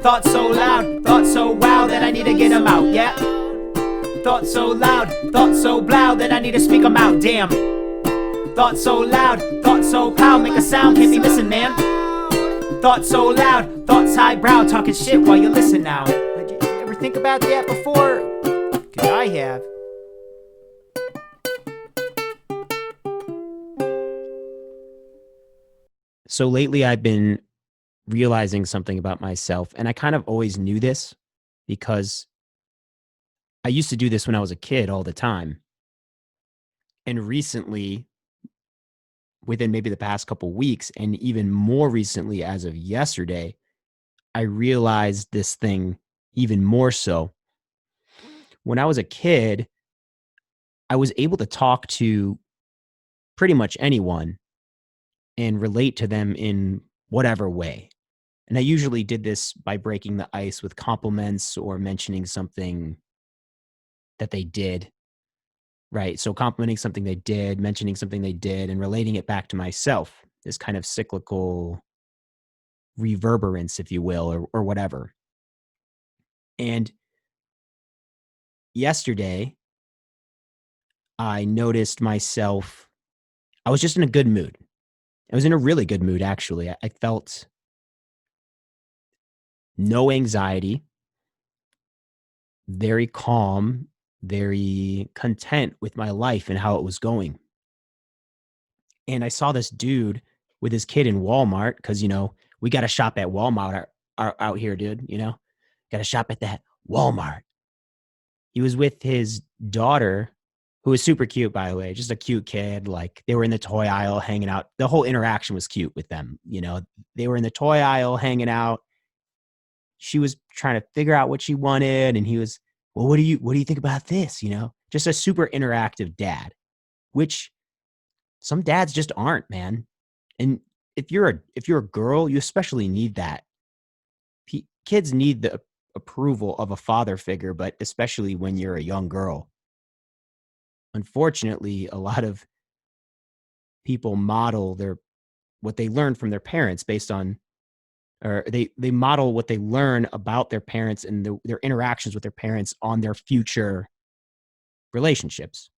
Thoughts so loud, thoughts so wow that I need to get them out, yeah. Thoughts so loud, thoughts so loud that I need to speak them out, damn. Thoughts so loud, thoughts so pow, make a sound, can't be missing, man. Thoughts so loud, thoughts highbrow, talking shit while you listen now. Like, you ever think about that before? 'Cause I have. So lately I've been realizing something about myself, and I kind of always knew this because I used to do this when I was a kid all the time. And recently, within maybe the past couple weeks, and even more recently as of yesterday, I realized this thing even more so. When I was a kid, I was able to talk to pretty much anyone and relate to them in whatever way. And I usually did this by breaking the ice with compliments or mentioning something that they did, right? So complimenting something they did, mentioning something they did, and relating it back to myself, this kind of cyclical reverberance, if you will, or whatever. And yesterday, I noticed myself, I was just in a good mood. I was in a really good mood, actually. I felt no anxiety, very calm, very content with my life and how it was going. And I saw this dude with his kid in Walmart because, we got to shop at Walmart out here, dude. Got to shop at that Walmart. He was with his daughter, who was super cute, by the way, just a cute kid. Like they were in the toy aisle hanging out. The whole interaction was cute with them. They were in the toy aisle hanging out. She was trying to figure out what she wanted. And he was, well, what do you think about this? Just a super interactive dad, which some dads just aren't, man. And if you're a girl, you especially need that. Kids need the approval of a father figure, but especially when you're a young girl. Unfortunately, a lot of people model what they learn from their parents based on, or they model what they learn about their parents and their interactions with their parents on their future relationships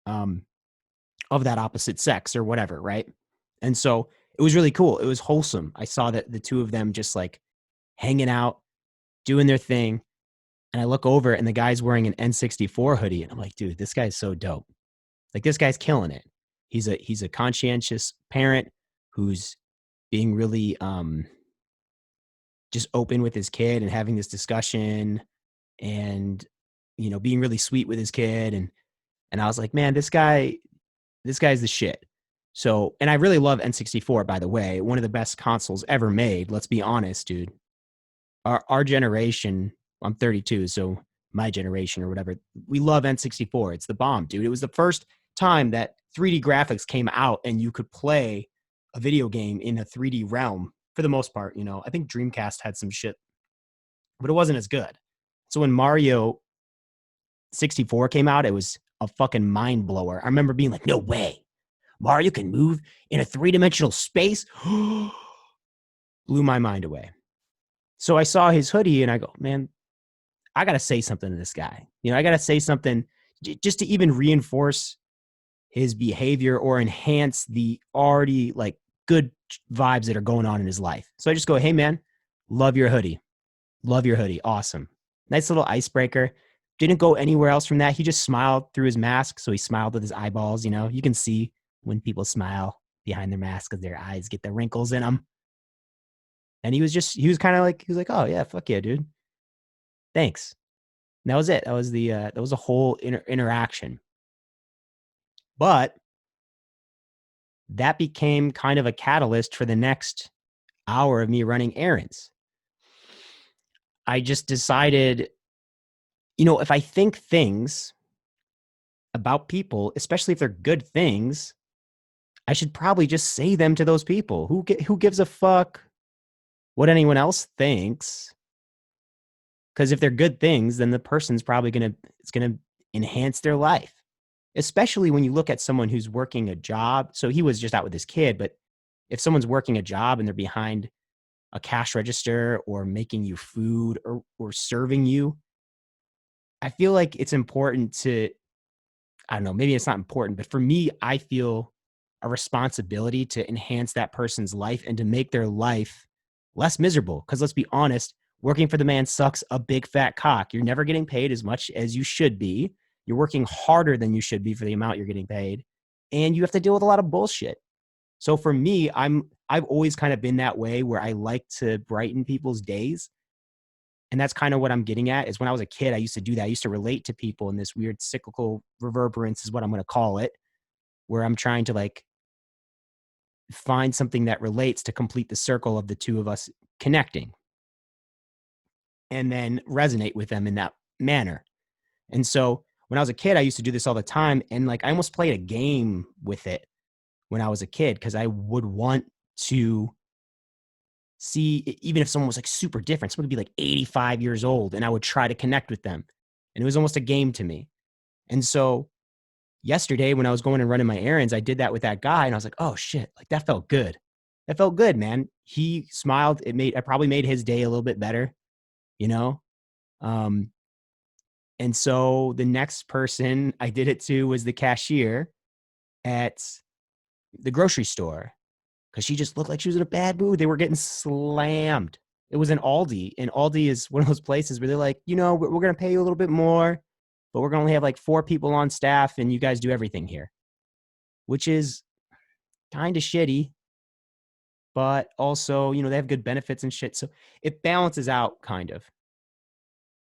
of that opposite sex or whatever, right? And so it was really cool. It was wholesome. I saw that the two of them just like hanging out, doing their thing. And I look over and the guy's wearing an N64 hoodie. And I'm like, dude, this guy's so dope. Like this guy's killing it. He's a conscientious parent who's being really just open with his kid and having this discussion and being really sweet with his kid. And I was like, man, this guy's the shit. So, and I really love N64, by the way, one of the best consoles ever made. Let's be honest, dude. Our generation, I'm 32, so my generation or whatever, we love N64. It's the bomb, dude. It was the first time that 3D graphics came out and you could play a video game in a 3D realm for the most part. I think Dreamcast had some shit, but it wasn't as good. So when Mario 64 came out, it was a fucking mind blower. I remember being like, no way. Mario can move in a 3-dimensional space. Blew my mind away. So I saw his hoodie and I go, man, I got to say something to this guy. I got to say something just to even reinforce his behavior or enhance the already like good vibes that are going on in his life. So I just go, hey man, love your hoodie. Love your hoodie. Awesome. Nice little icebreaker. Didn't go anywhere else from that. He just smiled through his mask. So he smiled with his eyeballs. You can see when people smile behind their mask because their eyes get the wrinkles in them. And he was like, oh yeah, fuck yeah, dude. Thanks. And that was it. That was the whole interaction. But that became kind of a catalyst for the next hour of me running errands. I just decided, if I think things about people, especially if they're good things, I should probably just say them to those people. Who gives a fuck what anyone else thinks? Because if they're good things, then the person's probably it's gonna enhance their life. Especially when you look at someone who's working a job. So he was just out with his kid, but if someone's working a job and they're behind a cash register or making you food or serving you, I feel like it's important to, I don't know, maybe it's not important, but for me, I feel a responsibility to enhance that person's life and to make their life less miserable. Because let's be honest, working for the man sucks a big fat cock. You're never getting paid as much as you should be. You're working harder than you should be for the amount you're getting paid. And you have to deal with a lot of bullshit. So for me, I've always kind of been that way where I like to brighten people's days. And that's kind of what I'm getting at is when I was a kid, I used to do that. I used to relate to people in this weird cyclical reverberance is what I'm going to call it, where I'm trying to like find something that relates to complete the circle of the two of us connecting and then resonate with them in that manner. And so when I was a kid, I used to do this all the time. And like I almost played a game with it when I was a kid because I would want to see, even if someone was like super different, someone could be like 85 years old, and I would try to connect with them. And it was almost a game to me. And so yesterday, when I was going and running my errands, I did that with that guy, and I was like, oh shit, like that felt good. That felt good, man. He smiled. I probably made his day a little bit better, you know? Um, and so the next person I did it to was the cashier at the grocery store because she just looked like she was in a bad mood. They were getting slammed. It was an Aldi, and Aldi is one of those places where they're like, you know, we're going to pay you a little bit more, but we're going to only have like 4 people on staff, and you guys do everything here, which is kind of shitty, but also, you know, they have good benefits and shit. So it balances out kind of.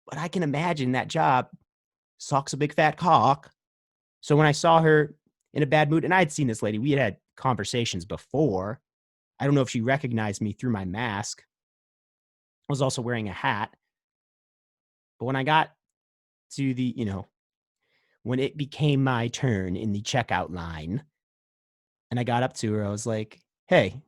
But I can imagine that job sucks a big fat cock. So when I saw her in a bad mood, and I had seen this lady, we had conversations before. I don't know if she recognized me through my mask. I was also wearing a hat. But when I got to the, you know, when it became my turn in the checkout line and I got up to her, I was like, hey,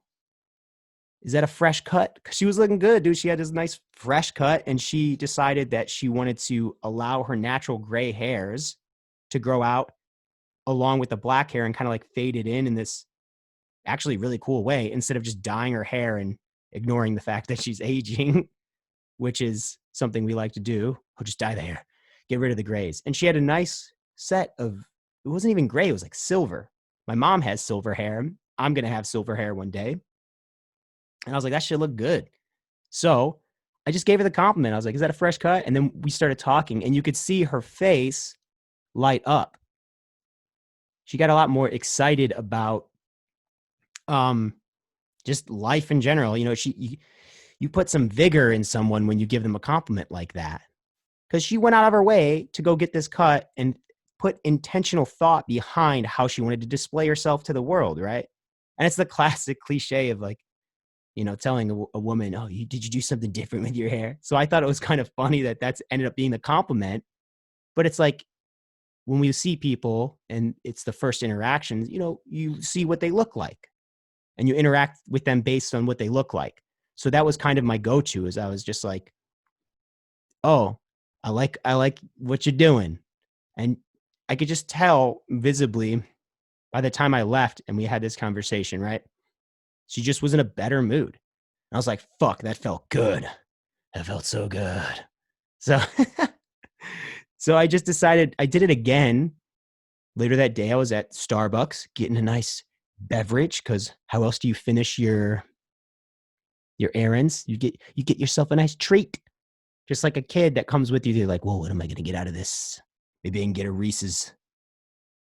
is that a fresh cut? Because she was looking good, dude. She had this nice fresh cut, and she decided that she wanted to allow her natural gray hairs to grow out along with the black hair and kind of like fade it in this actually really cool way instead of just dyeing her hair and ignoring the fact that she's aging, which is something we like to do. I'll just dye the hair, get rid of the grays. And she had a nice set of, it wasn't even gray, it was like silver. My mom has silver hair. I'm going to have silver hair one day. And I was like, that should look good. So I just gave her the compliment. I was like, is that a fresh cut? And then we started talking, and you could see her face light up. She got a lot more excited about just life in general. You know, you put some vigor in someone when you give them a compliment like that. Because she went out of her way to go get this cut and put intentional thought behind how she wanted to display herself to the world, right? And it's the classic cliche of like, you know, telling a woman, oh, did you do something different with your hair? So I thought it was kind of funny that that's ended up being the compliment. But it's like when we see people and it's the first interactions, you know, you see what they look like and you interact with them based on what they look like. So that was kind of my go-to is I was just like, oh, I like what you're doing. And I could just tell visibly by the time I left and we had this conversation, right? She just was in a better mood. And I was like, fuck, that felt good. That felt so good. So, so I just decided I did it again. Later that day, I was at Starbucks getting a nice beverage because how else do you finish your errands? You get yourself a nice treat. Just like a kid that comes with you, they're like, whoa, what am I going to get out of this? Maybe I can get a Reese's.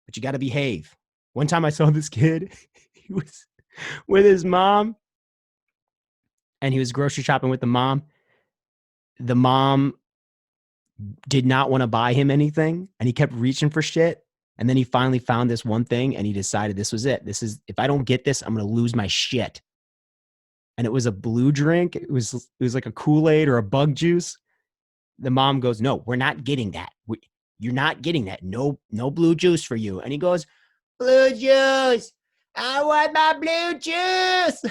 But you got to behave. One time I saw this kid, he was with his mom, and he was grocery shopping with the mom. The mom did not want to buy him anything, and he kept reaching for shit. And then he finally found this one thing, and he decided this was it. This is, if I don't get this, I'm going to lose my shit. And it was a blue drink. It was like a Kool-Aid or a bug juice. The mom goes, no, we're not getting that. You're not getting that. No blue juice for you. And he goes, blue juice. I want my blue juice.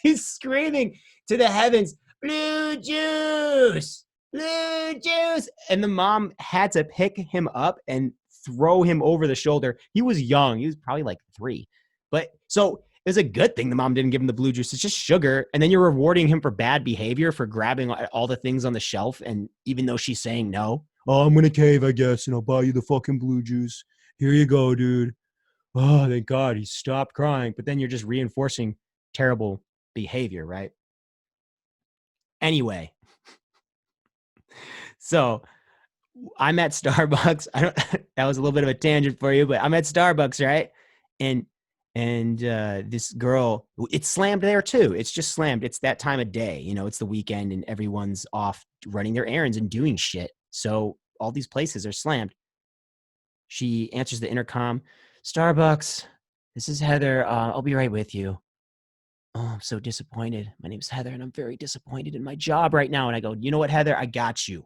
He's screaming to the heavens, blue juice, blue juice. And the mom had to pick him up and throw him over the shoulder. He was young. He was probably like 3. But so It was a good thing the mom didn't give him the blue juice. It's just sugar. And then you're rewarding him for bad behavior for grabbing all the things on the shelf. And even though she's saying no, oh, I'm going to cave, I guess, and I'll buy you the fucking blue juice. Here you go, dude. Oh, thank God he stopped crying. But then you're just reinforcing terrible behavior, right? Anyway, so I'm at Starbucks. That was a little bit of a tangent for you, but I'm at Starbucks, right? And this girl, it's slammed there too. It's just slammed. It's that time of day, it's the weekend and everyone's off running their errands and doing shit. So all these places are slammed. She answers the intercom. Starbucks, this is Heather. I'll be right with you. Oh, I'm so disappointed. My name's Heather and I'm very disappointed in my job right now. And I go, you know what, Heather, I got you.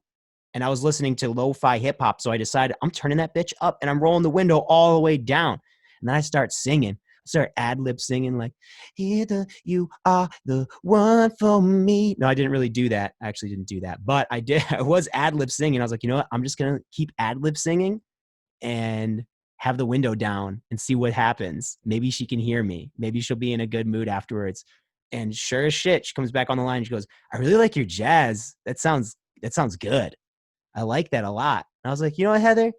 And I was listening to lo-fi hip hop. So I decided I'm turning that bitch up and I'm rolling the window all the way down. And then I start singing. I start ad-lib singing like, Heather, you are the one for me. No, I didn't really do that. I actually didn't do that. But I did. I was ad-lib singing. I was like, you know what? I'm just going to keep ad-lib singing and have the window down and see what happens. Maybe she can hear me. Maybe she'll be in a good mood afterwards. And sure as shit, she comes back on the line. She goes, I really like your jazz. That sounds good. I like that a lot. And I was like, you know what, Heather?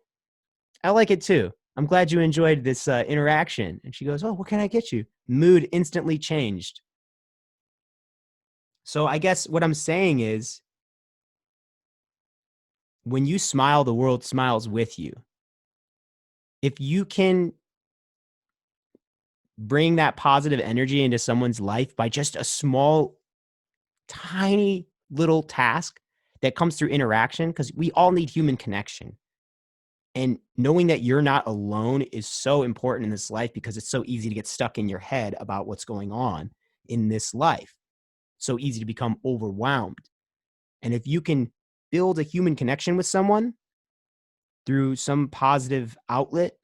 I like it too. I'm glad you enjoyed this interaction. And she goes, oh, what can I get you? Mood instantly changed. So I guess what I'm saying is when you smile, the world smiles with you. If you can bring that positive energy into someone's life by just a small, tiny little task that comes through interaction, because we all need human connection. And knowing that you're not alone is so important in this life because it's so easy to get stuck in your head about what's going on in this life. So easy to become overwhelmed. And if you can build a human connection with someone through some positive outlet,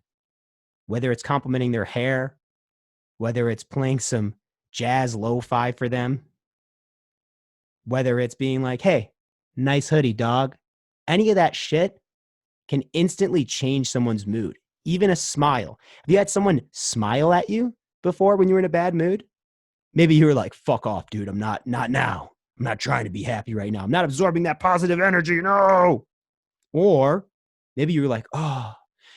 whether it's complimenting their hair, whether it's playing some jazz lo-fi for them, whether it's being like, hey, nice hoodie, dog, any of that shit can instantly change someone's mood. Even a smile. Have you had someone smile at you before when you were in a bad mood? Maybe you were like, fuck off, dude. I'm not now. I'm not trying to be happy right now. I'm not absorbing that positive energy. No. Or maybe you were like, oh,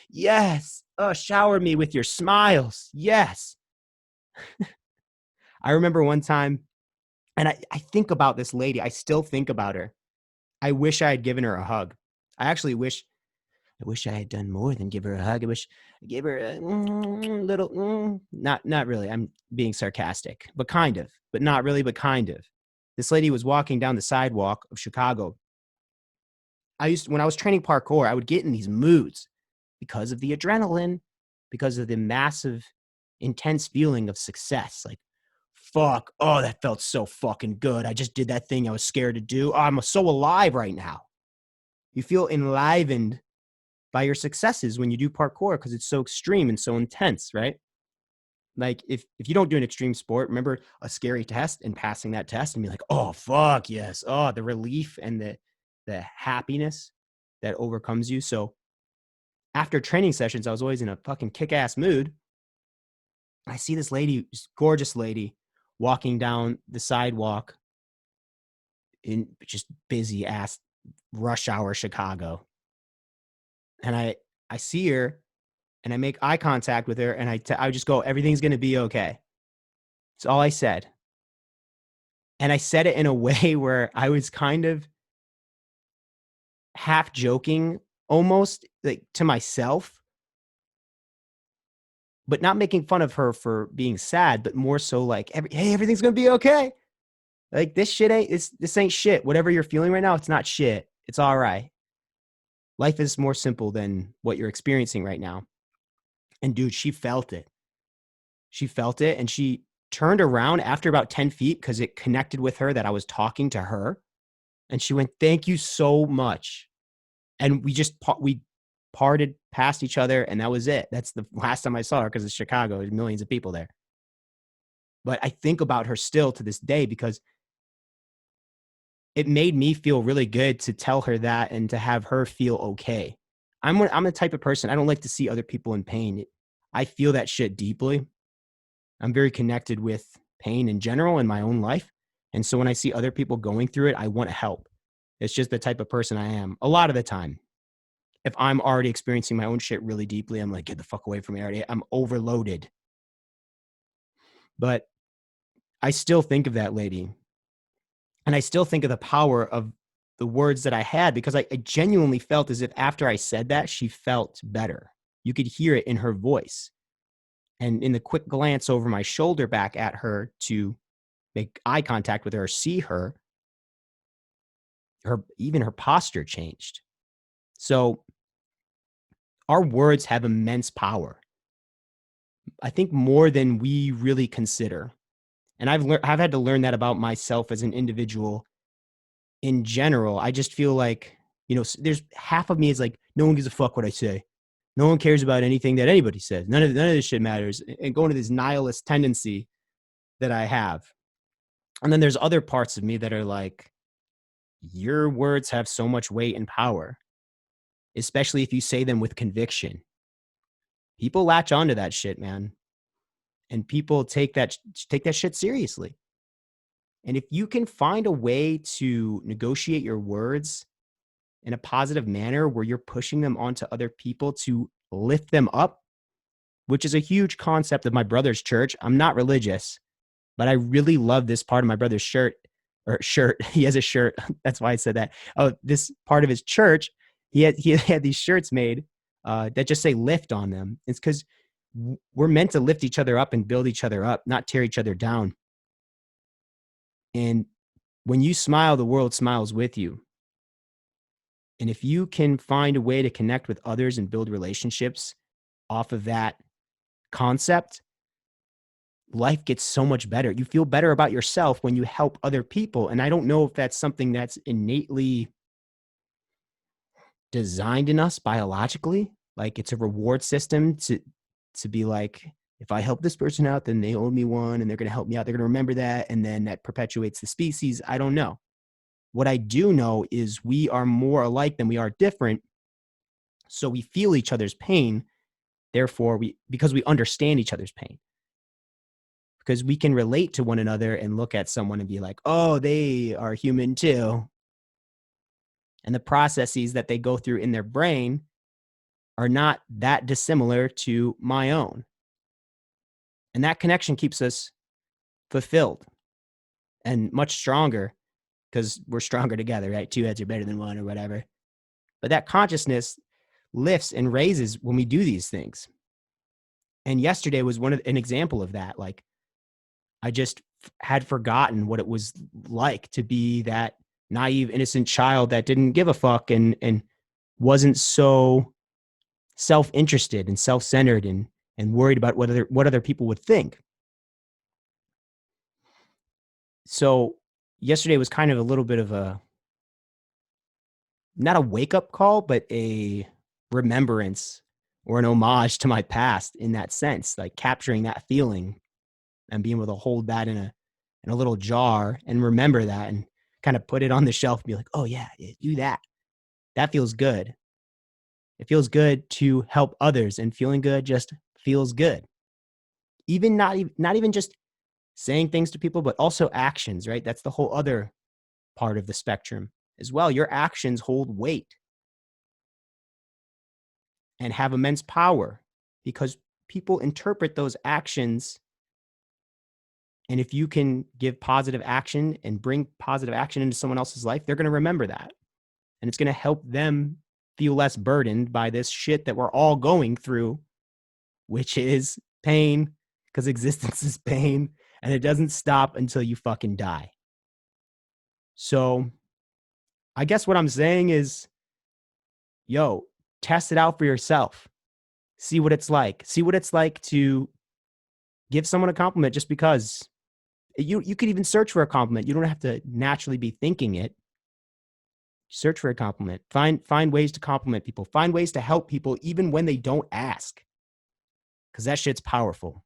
yes. Oh, shower me with your smiles. Yes. I remember one time, and I think about this lady. I still think about her. I wish I had given her a hug. I actually wish I had done more than give her a hug. I wish I gave her a little, not really. I'm being sarcastic, but kind of, but not really, but kind of. This lady was walking down the sidewalk of Chicago. When I was training parkour, I would get in these moods because of the adrenaline, because of the massive, intense feeling of success. Like, fuck, oh, that felt so fucking good. I just did that thing I was scared to do. Oh, I'm so alive right now. You feel enlivened by your successes when you do parkour because it's so extreme and so intense, right? Like if you don't do an extreme sport, remember a scary test and passing that test and be like, oh, fuck, yes. Oh, the relief and the happiness that overcomes you. So after training sessions, I was always in a fucking kick-ass mood. I see this lady, this gorgeous lady, walking down the sidewalk in just busy ass rush hour Chicago. And I see her and I make eye contact with her and I just go, everything's going to be okay. It's all I said. And I said it in a way where I was kind of half joking, almost like to myself, but not making fun of her for being sad, but more so like, hey, everything's going to be okay. Like this ain't shit. Whatever you're feeling right now, it's not shit. It's all right. Life is more simple than what you're experiencing right now. And dude, she felt it. She felt it and she turned around after about 10 feet because it connected with her that I was talking to her. And she went, thank you so much. And we parted past each other and that was it. That's the last time I saw her because it's Chicago. There's millions of people there. But I think about her still to this day because it made me feel really good to tell her that and to have her feel okay. I'm the type of person, I don't like to see other people in pain. I feel that shit deeply. I'm very connected with pain in general in my own life. And so when I see other people going through it, I want to help. It's just the type of person I am a lot of the time. If I'm already experiencing my own shit really deeply, I'm like, get the fuck away from me already. I'm overloaded. But I still think of that lady. And I still think of the power of the words that I had, because I genuinely felt as if after I said that, she felt better. You could hear it in her voice. And in the quick glance over my shoulder back at her to make eye contact with her, see her, even her posture changed. So our words have immense power. I think more than we really consider. And I've had to learn that about myself as an individual in general. I just feel like, there's half of me is like, no one gives a fuck what I say. No one cares about anything that anybody says. None of this shit matters. And going to this nihilist tendency that I have. And then there's other parts of me that are like, your words have so much weight and power, especially if you say them with conviction. People latch onto that shit, man. And people take that shit seriously. And if you can find a way to negotiate your words in a positive manner where you're pushing them onto other people to lift them up, which is a huge concept of my brother's church. I'm not religious, but I really love this part of my brother's shirt. He has a shirt. That's why I said that. Oh, this part of his church, he had these shirts made that just say lift on them. It's because we're meant to lift each other up and build each other up, not tear each other down. And when you smile, the world smiles with you. And if you can find a way to connect with others and build relationships off of that concept, life gets so much better. You feel better about yourself when you help other people. And I don't know if that's something that's innately designed in us biologically. Like it's a reward system to be like, if I help this person out, then they owe me one and they're going to help me out. They're going to remember that. And then that perpetuates the species. I don't know. What I do know is we are more alike than we are different. So we feel each other's pain. Therefore, because we understand each other's pain. Because we can relate to one another and look at someone and be like, oh, they are human too. And the processes that they go through in their brain are not that dissimilar to my own. And that connection keeps us fulfilled and much stronger because we're stronger together, right? Two heads are better than one or whatever. But that consciousness lifts and raises when we do these things. And yesterday was an example of that. Like I just had forgotten what it was like to be that naive, innocent child that didn't give a fuck and wasn't so self-interested and self-centered and worried about what other people would think. So yesterday was kind of a little bit of not a wake-up call, but a remembrance or an homage to my past in that sense, like capturing that feeling and being able to hold that in a little jar and remember that and kind of put it on the shelf and be like, oh yeah, do that. That feels good. It feels good to help others, and feeling good just feels good. Even not even just saying things to people, but also actions, right? That's the whole other part of the spectrum as well. Your actions hold weight and have immense power because people interpret those actions. And if you can give positive action and bring positive action into someone else's life, they're going to remember that. And it's going to help them feel less burdened by this shit that we're all going through, which is pain, because existence is pain, and it doesn't stop until you fucking die. So I guess what I'm saying is, yo, test it out for yourself. See what it's like. See what it's like to give someone a compliment just because. You could even search for a compliment. You don't have to naturally be thinking it. Search for a compliment. Find ways to compliment people. Find ways to help people even when they don't ask. Because that shit's powerful.